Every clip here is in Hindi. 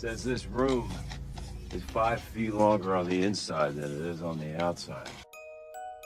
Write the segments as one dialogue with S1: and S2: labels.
S1: says this room is 5 feet longer on the inside than it is on the outside.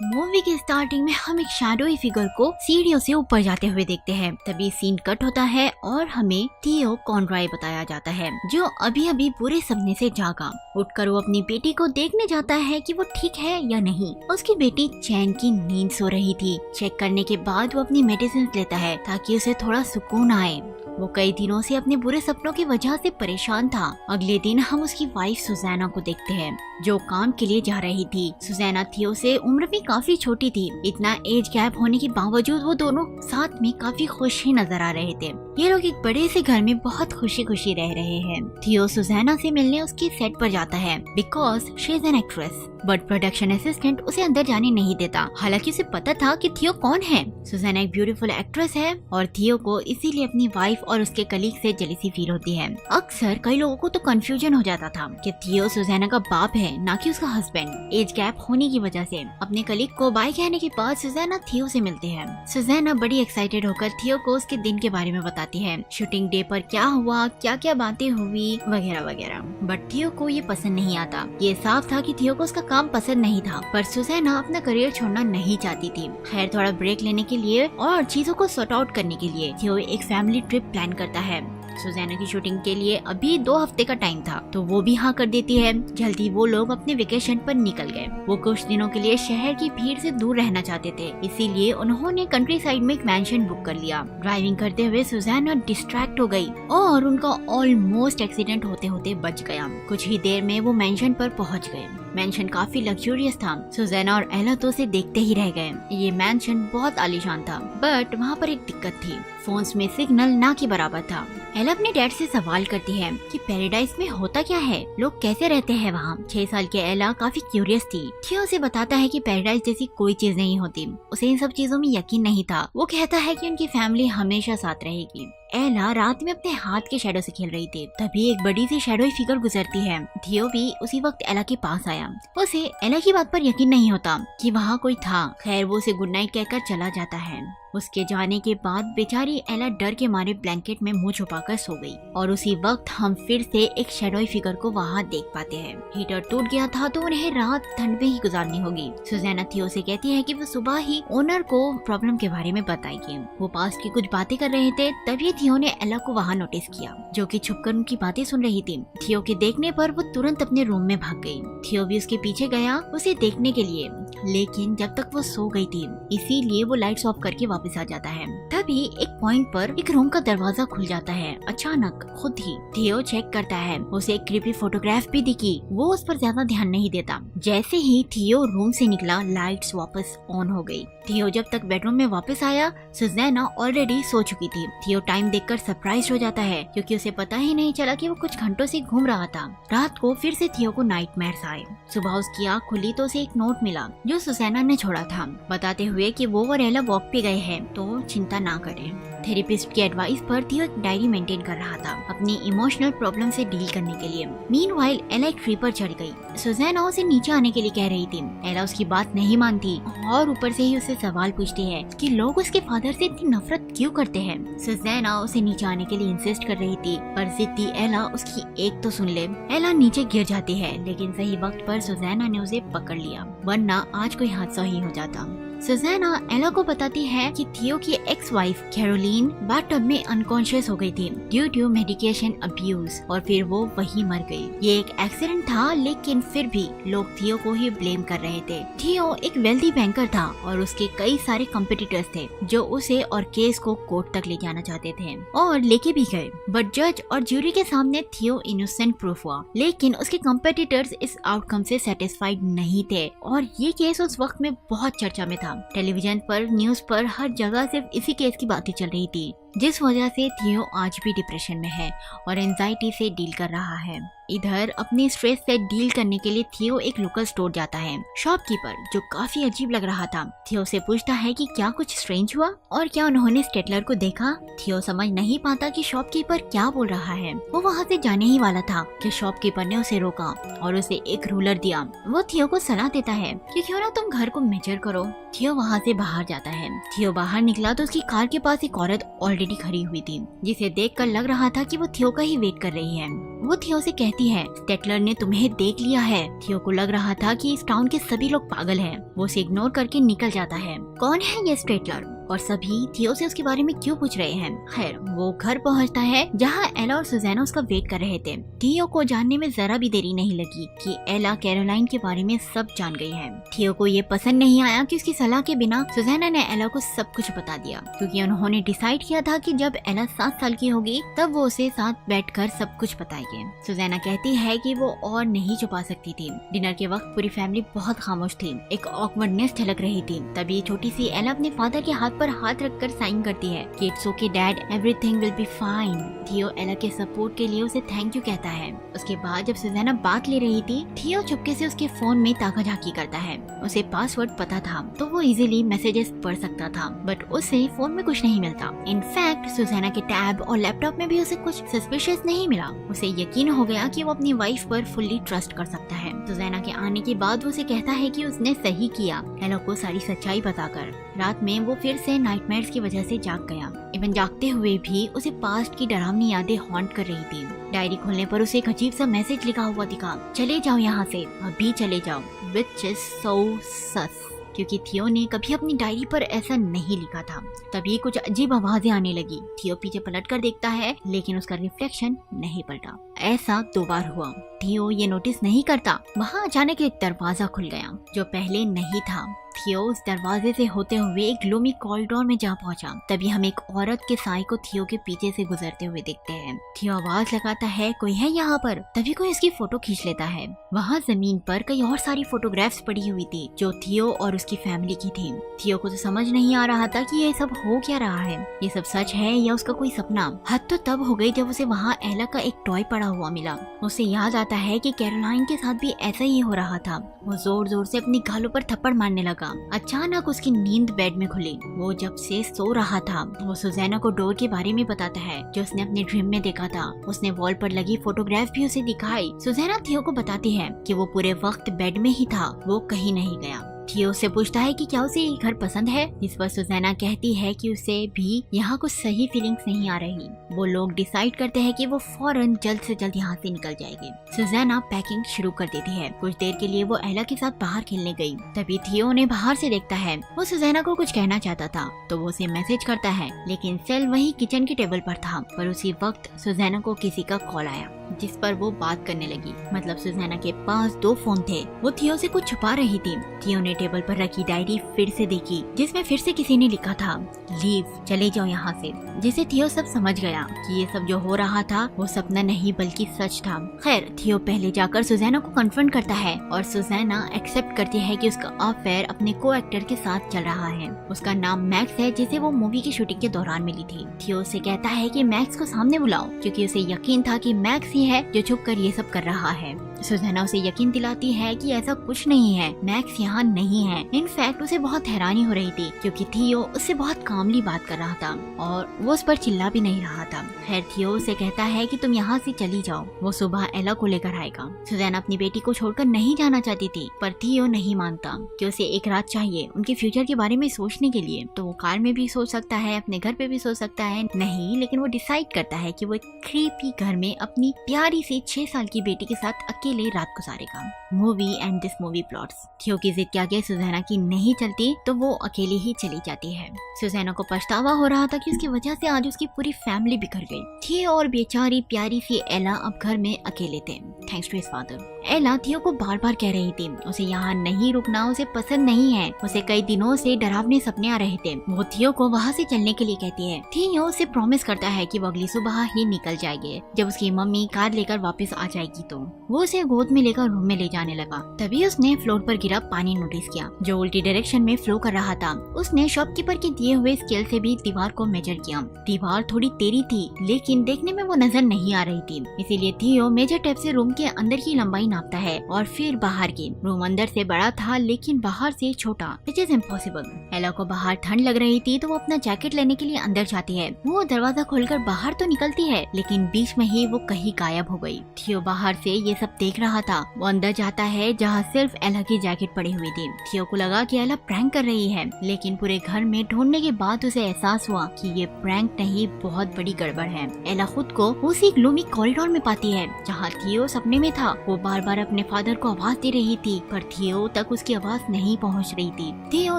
S2: Movie के स्टार्टिंग में हम एक शैडोई फिगर को सीढ़ियों से ऊपर जाते हुए देखते हैं। तभी सीन कट होता है और हमें थियो कॉनरॉय बताया जाता है, जो अभी अभी बुरे सपने से जागा। उठकर वो अपनी बेटी को देखने जाता है कि वो ठीक है या नहीं। उसकी बेटी चैन की नींद सो रही थी। चेक करने के बाद वो अपनी मेडिसिन लेता है ताकि उसे थोड़ा सुकून आए। वो कई दिनों से अपने बुरे सपनों की वजह से परेशान था। अगले दिन हम उसकी वाइफ सुजैना को देखते हैं, जो काम के लिए जा रही थी। सुजैना थियो से उम्र में काफी छोटी थी। इतना एज गैप होने के बावजूद वो दोनों साथ में काफी खुश ही नजर आ रहे थे। ये लोग एक बड़े से घर में बहुत खुशी खुशी रह रहे हैं। थियो सुजैना से मिलने उसकी सेट पर जाता है because she is an actress, but production assistant उसे अंदर जाने नहीं देता। हालांकि उसे पता था कि थियो कौन है। सुजैना एक ब्यूटीफुल एक्ट्रेस है और थियो को इसीलिए अपनी वाइफ और उसके कलीग से जेलसी फील होती है। अक्सर कई लोगों को तो कंफ्यूजन हो जाता था कि थियो सुजैना का बाप है, ना कि उसका हस्बैंड। एज गैप होने की वजह से अपने कलीग को बाय कहने के बाद सुजैना थियो से मिलते हैं। सुजैना बड़ी एक्साइटेड होकर थियो को उसके दिन के बारे में बताती है, शूटिंग डे पर क्या हुआ, क्या क्या बातें हुई वगैरह वगैरह। बट थियो को ये पसंद नहीं आता। ये साफ था कि थियो को उसका काम पसंद नहीं था, पर सुजैना अपना करियर छोड़ना नहीं चाहती थी। खैर, थोड़ा ब्रेक लेने के लिए और चीजों को सॉर्ट आउट करने के लिए थियो एक फैमिली ट्रिप प्लान करता है। सुजैना की शूटिंग के लिए अभी 2 हफ्ते का टाइम था, तो वो भी हाँ कर देती है। जल्दी वो लोग अपने वेकेशन पर निकल गए। वो कुछ दिनों के लिए शहर की भीड़ से दूर रहना चाहते थे, इसीलिए उन्होंने कंट्री साइड में एक मैंशन बुक कर लिया। ड्राइविंग करते हुए सुजैना डिस्ट्रैक्ट हो गई और उनका ऑलमोस्ट एक्सीडेंट होते होते बच गया। कुछ ही देर में वो मैंशन पर पहुँच गए। मैंशन काफी लग्जूरियस था। सुजैना और एला तो उसे देखते ही रह गए। ये मैंशन बहुत आलीशान था, बट वहाँ पर एक दिक्कत थी, फोन्स में सिग्नल ना के बराबर था। एला अपने डैड से सवाल करती है कि पैराडाइज में होता क्या है, लोग कैसे रहते हैं वहाँ। 6 साल के एला काफी क्यूरियस थी। थियो उसे बताता है कि पैराडाइज जैसी कोई चीज नहीं होती। उसे इन सब चीजों में यकीन नहीं था। वो कहता है कि उनकी फैमिली हमेशा साथ रहेगी। एला रात में अपने हाथ के शैडो से खेल रही थी, तभी एक बड़ी सी शैडोई फिगर गुजरती है। थियो भी उसी वक्त एला के पास आया। उसे एला की बात पर यकीन नहीं होता कि वहाँ कोई था। खैर, वो उसे गुड नाइट कहकर चला जाता है। उसके जाने के बाद बेचारी एला डर के मारे ब्लैंकेट में मुंह छुपाकर सो गई। और उसी वक्त हम फिर से एक शैडोई फिगर को वहाँ देख पाते हैं। हीटर टूट गया था तो उन्हें रात ठंड में ही गुजारनी होगी। सुजैना थियो से कहती है कि वो सुबह ही ओनर को प्रॉब्लम के बारे में बताएगी। वो पास की कुछ बातें कर रहे थे, तभी थियो ने एला को वहाँ नोटिस किया, जो कि छुपकर उनकी बातें सुन रही थी। थियो के देखने पर वो तुरंत अपने रूम में भाग गई। थियो भी उसके पीछे गया उसे देखने के लिए, लेकिन जब तक वो सो गई थी, इसीलिए वो लाइट्स ऑफ करके वापस आ जाता है। तभी एक पॉइंट पर एक रूम का दरवाजा खुल जाता है अचानक खुद ही। थियो चेक करता है, उसे एक क्रीपी फोटोग्राफ भी दिखी। वो उस पर ज्यादा ध्यान नहीं देता। जैसे ही थियो रूम से निकला, लाइट्स वापस ऑन हो गई। थियो जब तक बेडरूम में वापस आया, सुजैना ऑलरेडी सो चुकी थी। थियो टाइम देखकर सरप्राइज हो जाता है, क्योंकि उसे पता ही नहीं चला कि वो कुछ घंटों से घूम रहा था। रात को फिर से थियो को नाइटमेयर्स आए। सुबह उसकी आँख खुली तो उसे एक नोट मिला, जो सुजैना ने छोड़ा था, बताते हुए कि वो और एला वॉक पे गए हैं, तो चिंता ना करें। थेरेपिस्ट की एडवाइस पर थियो एक डायरी मेंटेन कर रहा था अपनी इमोशनल प्रॉब्लम से डील करने के लिए। मीनवाइल एला एक ट्री पर चढ़ गई। सुजैना उसे नीचे आने के लिए कह रही थी। एला उसकी बात नहीं मानती और ऊपर से ही उसे सवाल पूछती है कि लोग उसके फादर से इतनी नफरत क्यों करते हैं। सुजैना उसे नीचे आने के लिए इंसिस्ट कर रही थी, पर जिद्दी एला उसकी एक तो सुन ले। एला नीचे गिर जाती है, लेकिन सही वक्त पर सुजैना ने उसे पकड़ लिया, वरना आज कोई हादसा ही हो जाता। सुजैना एला को बताती है कि थियो की एक्स वाइफ कैरोलीन बाथटब में अनकॉन्शियस हो गई थी ड्यू टू मेडिकेशन अब्यूज, और फिर वो वहीं मर गई। ये एक एक्सीडेंट था, लेकिन फिर भी लोग थियो को ही ब्लेम कर रहे थे। थियो एक वेल्दी बैंकर था और उसके कई सारे कॉम्पिटिटर्स थे, जो उसे और केस को कोर्ट तक ले जाना चाहते थे और लेके भी गए। बट जज और ज्यूरी के सामने थियो इनोसेंट प्रूफ हुआ, लेकिन उसके कॉम्पिटिटर्स इस आउटकम से सेटिस्फाइड नहीं थे और ये केस उस वक्त में बहुत चर्चा में था। टेलीविजन पर, न्यूज पर, हर जगह सिर्फ इसी केस की बातें चल रही थी, जिस वजह से थियो आज भी डिप्रेशन में है और एंजाइटी से डील कर रहा है। इधर अपने स्ट्रेस से डील करने के लिए थियो एक लोकल स्टोर जाता है। शॉपकीपर, जो काफी अजीब लग रहा था, थियो से पूछता है कि क्या कुछ स्ट्रेंज हुआ और क्या उन्होंने स्टेटलर को देखा। थियो समझ नहीं पाता कि शॉपकीपर क्या बोल रहा है। वो वहाँ से जाने ही वाला था कि शॉपकीपर ने उसे रोका और उसे एक रूलर दिया। वो थियो को सलाह देता है कि क्यों ना तुम घर को मेजर करो। थियो वहाँ से बाहर जाता है। थियो बाहर निकला तो उसकी कार के पास एक औरत ऑलरेडी खड़ी हुई थी, जिसे देखकर लग रहा था कि वो थियो का ही वेट कर रही है। वो थियो से कहती है, स्टेटलर ने तुम्हें देख लिया है। थियो को लग रहा था कि इस टाउन के सभी लोग पागल हैं। वो उसे इग्नोर करके निकल जाता है। कौन है ये स्टेटलर और सभी थियो से उसके बारे में क्यों पूछ रहे हैं? खैर, वो घर पहुंचता है जहां एला और सुजैना उसका वेट कर रहे थे। थियो को जानने में जरा भी देरी नहीं लगी कि एला कैरोलाइन के बारे में सब जान गई है। थियो को ये पसंद नहीं आया कि उसकी सलाह के बिना सुजैना ने एला को सब कुछ बता दिया, क्योंकि उन्होंने डिसाइड किया था कि जब एला 7 साल की होगी तब वो उसे साथ बैठकर सब कुछ बताएगी। सुजैना कहती है कि वो और नहीं छुपा सकती थी। डिनर के वक्त पूरी फैमिली बहुत खामोश थी। एक ऑकवर्डनेस झलक रही थी। तभी छोटी सी एला अपने फादर के हाथ पर हाथ रखकर साइन करती है कि it's okay dad, everything will be fine. थियो एला के सपोर्ट के लिए उसे थैंक यू कहता है। उसके बाद जब सुजैना बात ले रही थी, थियो चुपके से उसके फोन में ताका झाकी करता है। उसे पासवर्ड पता था तो वो इजीली मैसेजेस पढ़ सकता था, बट उसे फोन में कुछ नहीं मिलता। इनफैक्ट सुजैना के टैब और लैपटॉप में भी उसे कुछ सस्पिशियस नहीं मिला। उसे यकीन हो गया कि वो अपनी वाइफ पर फुल्ली ट्रस्ट कर सकता है। सुजैना के आने के बाद वो उसे कहता है कि उसने सही किया, एला को सारी सच्चाई बताकर। रात में वो फिर से नाइटमेयर्स की वजह से जाग गया। इवन जागते हुए भी उसे पास्ट की डरावनी यादें हॉन्ट कर रही थी। डायरी खोलने पर उसे एक अजीब सा मैसेज लिखा हुआ दिखा, चले जाओ यहाँ से, अभी चले जाओ, विच इज सो सस, क्योंकि थियो ने कभी अपनी डायरी पर ऐसा नहीं लिखा था। तभी कुछ अजीब आवाजें आने लगी। थियो पीछे पलट कर देखता है, लेकिन उसका रिफ्लेक्शन नहीं पलटा। ऐसा 2 बार हुआ। थियो ये नोटिस नहीं करता। वहाँ अचानक एक दरवाजा खुल गया जो पहले नहीं था। थियो उस दरवाजे से होते हुए एक ग्लूमी कॉरिडोर में जा पहुंचा। तभी हम एक औरत के साई को थियो के पीछे से गुजरते हुए देखते हैं। थियो आवाज लगाता है, कोई है यहाँ पर। तभी कोई उसकी फोटो खींच लेता है। वहाँ जमीन पर कई और सारी फोटोग्राफ्स पड़ी हुई थी जो थियो और उसकी फैमिली की थी। थियो को तो समझ नहीं आ रहा था कि ये सब हो क्या रहा है, ये सब सच है या उसका कोई सपना। हद तो तब हो गई जब उसे वहाँ एला का एक टॉय पड़ा हुआ मिला। उसे याद आता है कि कैरोलाइन के साथ भी ऐसा ही हो रहा था। वो जोर जोर से अपनी गालों पर थप्पड़ मारने लगा। अचानक उसकी नींद बेड में खुली। वो जब से सो रहा था, वो सुजैना को डोर के बारे में बताता है जो उसने अपने ड्रीम में देखा था। उसने वॉल पर लगी फोटोग्राफ भी उसे दिखाई। सुजैना थियो को बताती है कि वो पूरे वक्त बेड में ही था, वो कहीं नहीं गया। थियो से पूछता है कि क्या उसे ये घर पसंद है, जिस पर सुजैना कहती है कि उसे भी यहाँ कुछ सही फीलिंग्स नहीं आ रही। वो लोग डिसाइड करते हैं कि वो फौरन जल्द से जल्द यहाँ से निकल जाएगी। सुजैना पैकिंग शुरू कर देती है। कुछ देर के लिए वो एला के साथ बाहर खेलने गई। तभी थियो उन्हें बाहर से देखता है। वो सुजैना को कुछ कहना चाहता था तो वो उसे मैसेज करता है, लेकिन सेल वही किचन के टेबल पर था। पर उसी वक्त सुजैना को किसी का कॉल आया, जिस पर वो बात करने लगी। मतलब सुजैना के पास 2 फोन थे। वो थियो से कुछ छुपा रही थी। थियो ने टेबल पर रखी डायरी फिर से देखी, जिसमें फिर से किसी ने लिखा था, लीव, चले जाओ यहाँ से। जिसे थियो सब समझ गया कि ये सब जो हो रहा था वो सपना नहीं बल्कि सच था। खैर, थियो पहले जाकर सुजैना को कन्फ्रंट करता है और सुजैना एक्सेप्ट करती है कि उसका अफेयर अपने को एक्टर के साथ चल रहा है। उसका नाम मैक्स है, जिसे वो मूवी की शूटिंग के दौरान मिली थी। थियो से कहता है कि मैक्स को सामने बुलाओ, क्योंकि उसे यकीन था कि मैक्स ही है जो छुप कर ये सब कर रहा है। सुजैना उसे यकीन दिलाती है कि ऐसा कुछ नहीं है, मैक्स यहाँ नहीं है। इनफैक्ट उसे बहुत हैरानी हो रही थी क्योंकि थियो उससे बहुत कामली बात कर रहा था और वो उस पर चिल्ला भी नहीं रहा था। खैर, थियो उसे कहता है कि तुम यहाँ से चली जाओ, वो सुबह एला को लेकर आएगा। सुजैना अपनी बेटी को छोड़कर नहीं जाना चाहती थी, पर थियो नहीं मानता कि उसे एक रात चाहिए उनके फ्यूचर के बारे में सोचने के लिए। तो वो कार में भी सोच सकता है, अपने घर पे भी सोच सकता है, नहीं, लेकिन वो डिसाइड करता है कि वो एक क्रीपी घर में अपनी प्यारी सी 6 साल की बेटी के साथ अकेले रात गुजारेगा। Movie and this movie plots. Theo की जिद के आगे सुजैना की नहीं चलती तो वो अकेली ही चली जाती है। सुजैना को पछतावा हो रहा था कि उसकी वजह से आज उसकी पूरी फैमिली बिखर गई थी और बेचारी प्यारी सी एला अब घर में अकेले थे, थैंक्स टू हिज फादर। एला थियो को बार बार कह रही थी उसे यहाँ नहीं रुकना, उसे पसंद नहीं है। उसे कई दिनों से डरावने सपने आ रहे थे। वो थियो को वहाँ से चलने के लिए कहती है। थियो उसे प्रॉमिस करता है कि वो अगली सुबह ही निकल जाएंगे जब उसकी मम्मी कार लेकर वापस आ जाएगी। तो वो उसे गोद में लेकर रूम में ले जाने लगा। तभी उसने फ्लोर पर गिरा पानी नोटिस किया जो उल्टी डायरेक्शन में फ्लो कर रहा था। उसने शॉपकीपर के दिए हुए स्केल से भी दीवार को मेजर किया। दीवार थोड़ी टेढ़ी थी, लेकिन देखने में वो नजर नहीं आ रही थी, इसीलिए थियो मेजर टेप से रूम के अंदर की लंबाई नाप नापता है और फिर बाहर की रूम अंदर से बड़ा था लेकिन बाहर से छोटा, विच इज इम्पॉसिबल। एला को बाहर ठंड लग रही थी तो वो अपना जैकेट लेने के लिए अंदर जाती है। वो दरवाजा खोलकर बाहर तो निकलती है लेकिन बीच में ही वो कहीं गायब हो गई। थियो बाहर से ये सब देख रहा था। वो अंदर जाता है जहाँ सिर्फ एला की जैकेट पड़ी हुई थी। थियो को लगा कि एला प्रैंक कर रही है, लेकिन पूरे घर में ढूंढने के बाद उसे एहसास हुआ कि ये प्रैंक नहीं, बहुत बड़ी गड़बड़ है। एला खुद को उसी ग्लूमी कॉरिडोर में पाती है जहाँ थियो सपने में था। वो बार बार अपने फादर को आवाज दे रही थी पर थियो तक उसकी आवाज नहीं पहुँच रही थी। थियो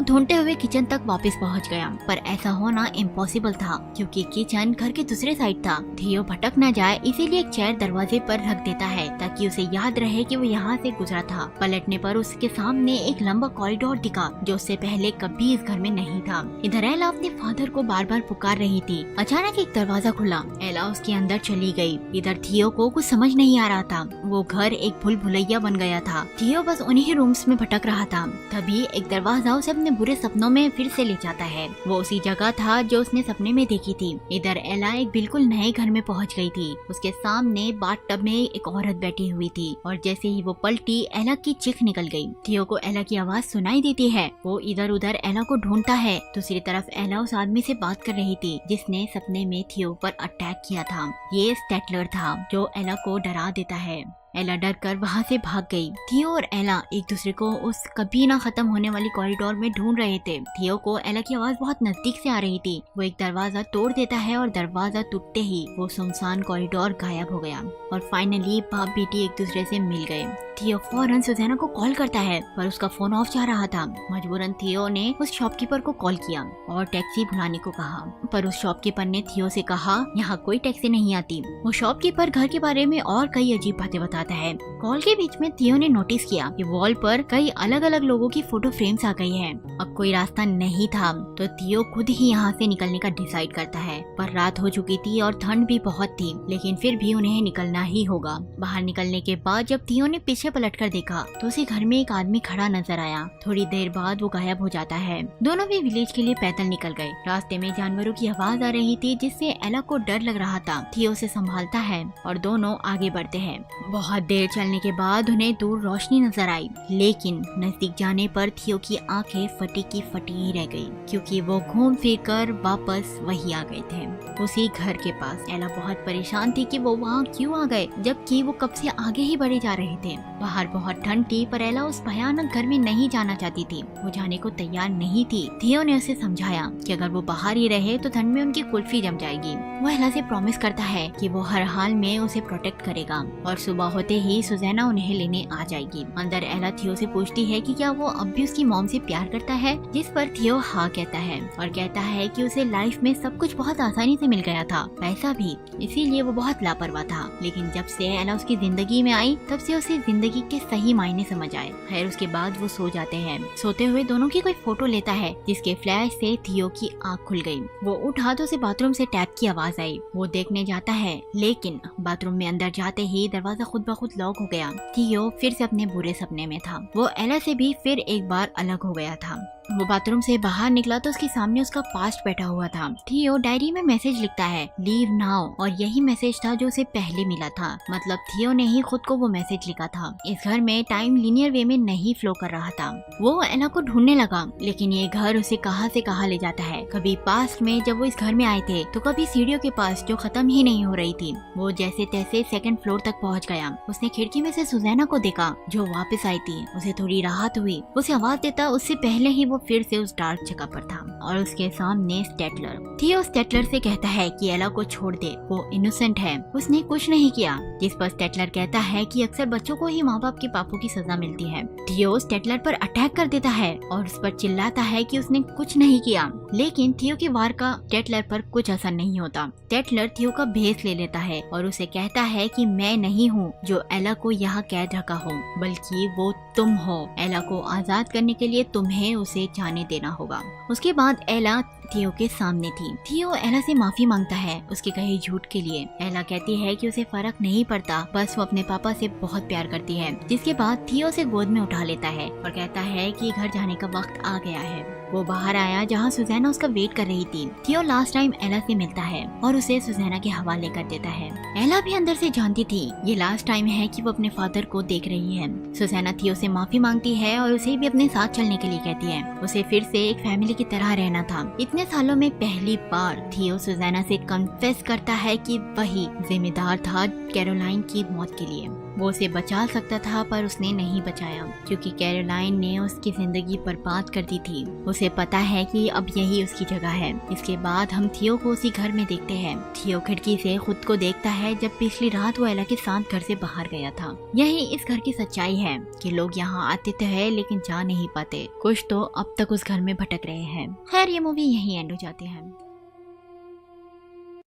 S2: ढूंढते हुए किचन तक वापस पहुँच गया, पर ऐसा होना इम्पॉसिबल था क्योंकि किचन घर के दूसरे साइड था। थियो भटक न जाए इसीलिए एक चेयर दरवाजे पर रख देता है ताकि उसे याद रहे कि वो यहाँ से गुजरा था। पलटने पर उसके सामने एक लंबा कॉरिडोर दिखा जो उससे पहले कभी इस घर में नहीं था। इधर एला अपने फादर को बार बार पुकार रही थी। अचानक एक दरवाजा खुला, एला उसके अंदर चली गई। इधर थियो को कुछ समझ नहीं आ रहा था। वो घर एक भूल भुलैया बन गया था। थियो बस उन्हीं रूम्स में भटक रहा था। तभी एक दरवाजा उसे अपने बुरे सपनों में फिर से ले जाता है। वो उसी जगह था जो उसने सपने में देखी थी। इधर एला एक बिल्कुल नए घर में पहुंच गई थी। उसके सामने बाथटब में एक औरत बैठी हुई थी और जैसे ही वो पलटी एला की चीख निकल गई। थियो को एला की आवाज सुनाई देती है। वो इधर उधर एला को ढूंढता है। दूसरी तरफ एला उस आदमी से बात कर रही थी जिसने सपने में थियो पर अटैक किया था। ये स्टेटलर था जो एला को डरा देता है। एला डर कर वहाँ से भाग गई। थियो और एला एक दूसरे को उस कभी ना खत्म होने वाली कॉरिडोर में ढूंढ रहे थे। थियो को एला की आवाज बहुत नजदीक से आ रही थी। वो एक दरवाजा तोड़ देता है और दरवाजा टूटते ही वो सुनसान कॉरिडोर गायब हो गया और फाइनली बाप बेटी एक दूसरे से मिल गए। थियो फौरन सुजैना को कॉल करता है पर उसका फोन ऑफ जा रहा था। मजबूरन थियो ने उस शॉपकीपर को कॉल किया और टैक्सी बुलाने को कहा, पर उस शॉपकीपर ने थियो से कहा यहाँ कोई टैक्सी नहीं आती। वो शॉपकीपर घर के बारे में और कई अजीब बातें बताता है। कॉल के बीच में थियो ने नोटिस किया कि वॉल पर कई अलग अलग लोगों की फोटो फ्रेम्स आ गई है। अब कोई रास्ता नहीं था तो थियो खुद ही यहाँ से निकलने का डिसाइड करता है, पर रात हो चुकी थी और ठंड भी बहुत थी, लेकिन फिर भी उन्हें निकलना ही होगा। बाहर निकलने के बाद जब थियो ने पीछे पलटकर देखा तो उसे घर में एक आदमी खड़ा नजर आया। थोड़ी देर बाद वो गायब हो जाता है। दोनों भी विलेज के लिए पैदल निकल गए। रास्ते में जानवरों की आवाज आ रही थी जिससे एला को डर लग रहा था। थियो उसे संभालता है और दोनों आगे बढ़ते हैं। बहुत देर चलने के बाद उन्हें दूर रोशनी नजर आई, लेकिन नजदीक जाने पर थियो की आंखें फटी की फटी ही रह गई क्योंकि वो घूम फिर कर वापस वही आ गए थे, उसी घर के पास। एला बहुत परेशान थी कि वो वहाँ क्यों आ गए जबकि वो कब से आगे ही बढ़े जा रहे थे। बाहर बहुत ठंड थी पर एला उस भयानक घर में नहीं जाना चाहती थी। वो जाने को तैयार नहीं थी। थियो ने उसे समझाया कि अगर वो बाहर ही रहे तो ठंड में उनकी कुल्फी जम जाएगी। वो एला से प्रॉमिस करता है कि वो हर हाल में उसे प्रोटेक्ट करेगा और सुबह होते ही सुजैना उन्हें लेने आ जाएगी। अंदर एला थियो से पूछती है कि क्या वो अब भी उसकी मॉम से प्यार करता है, जिस पर थियो हाँ कहता है और कहता है कि उसे लाइफ में सब कुछ बहुत आसानी से मिल गया था, पैसा भी, इसीलिए वो बहुत लापरवाह था। लेकिन जब से एला उसकी जिंदगी में आई तब से उसे जिंदगी के सही मायने समझ आए। खैर उसके बाद वो सो जाते हैं। सोते हुए दोनों की कोई फोटो लेता है जिसके फ्लैश से थियो की आँख खुल गई। वो उठा तो उसे बाथरूम से टैप की आवाज आई। वो देखने जाता है लेकिन बाथरूम में अंदर जाते ही दरवाजा खुद ब खुद लॉक हो गया। थियो फिर से अपने बुरे सपने में था। वो एला से भी फिर एक बार अलग हो गया था। वो बाथरूम से बाहर निकला तो उसके सामने उसका पास्ट बैठा हुआ था। थियो डायरी में मैसेज लिखता है, लीव नाउ, और यही मैसेज था जो उसे पहले मिला था। मतलब थियो ने ही खुद को वो मैसेज लिखा था। इस घर में टाइम लीनियर वे में नहीं फ्लो कर रहा था। वो एला को ढूंढने लगा लेकिन ये घर उसे कहाँ से कहाँ ले जाता है। कभी पास्ट में जब वो इस घर में आए थे तो कभी सीढ़ियों के पास जो खत्म ही नहीं हो रही थी। वो जैसे तैसे सेकंड फ्लोर तक पहुँच गया। उसने खिड़की में से सुजैना को देखा जो वापस आई थी। उसे थोड़ी राहत हुई। उसे आवाज देता उससे पहले ही वो फिर से उस डार्क जगह पर था और उसके सामने स्टेटलर। थियो स्टेटलर से कहता है कि एला को छोड़ दे, वो इनोसेंट है, उसने कुछ नहीं किया। जिस पर स्टेटलर कहता है कि अक्सर बच्चों को ही माँ बाप के पापों की सजा मिलती है। थियो स्टेटलर पर अटैक कर देता है और उस पर चिल्लाता है कि उसने कुछ नहीं किया, लेकिन थियो के वार का स्टेटलर पर कुछ असर नहीं होता। स्टेटलर थियो का भेस ले लेता है और उसे कहता है कि मैं नहीं हूँ जो एला को यहाँ कैद रखा हो, बल्कि वो तुम हो। एला को आजाद करने के लिए तुम्हें उसे जाने देना होगा। उसके बाद एला थियो के सामने थी। थियो एला से माफी मांगता है उसके कहे झूठ के लिए। एला कहती है कि उसे फर्क नहीं पड़ता, बस वो अपने पापा से बहुत प्यार करती है। जिसके बाद थियो उसे गोद में उठा लेता है और कहता है कि घर जाने का वक्त आ गया है। वो बाहर आया जहाँ सुजैना उसका वेट कर रही थी। थियो लास्ट टाइम एला से मिलता है और उसे सुजैना के हवाले कर देता है। एला भी अंदर से जानती थी ये लास्ट टाइम है कि वो अपने फादर को देख रही है। सुजैना थियो से माफी मांगती है और उसे भी अपने साथ चलने के लिए कहती है। उसे फिर से एक फैमिली की तरह रहना था। इतने सालों में पहली बार थियो सुजैना से कन्फेस करता है कि वही जिम्मेदार था कैरोलाइन की मौत के लिए। वो उसे बचा सकता था पर उसने नहीं बचाया क्योंकि कैरोलाइन ने उसकी जिंदगी बर्बाद कर दी थी। उसे पता है कि अब यही उसकी जगह है। इसके बाद हम थियो को उसी घर में देखते हैं। थियो खिड़की से खुद को देखता है जब पिछली रात वो एला के साथ घर से बाहर गया था। यही इस घर की सच्चाई है कि लोग यहाँ आते तो है लेकिन जा नहीं पाते। कुछ तो अब तक उस घर में भटक रहे हैं। खैर ये मूवी यही एंड हो जाती है।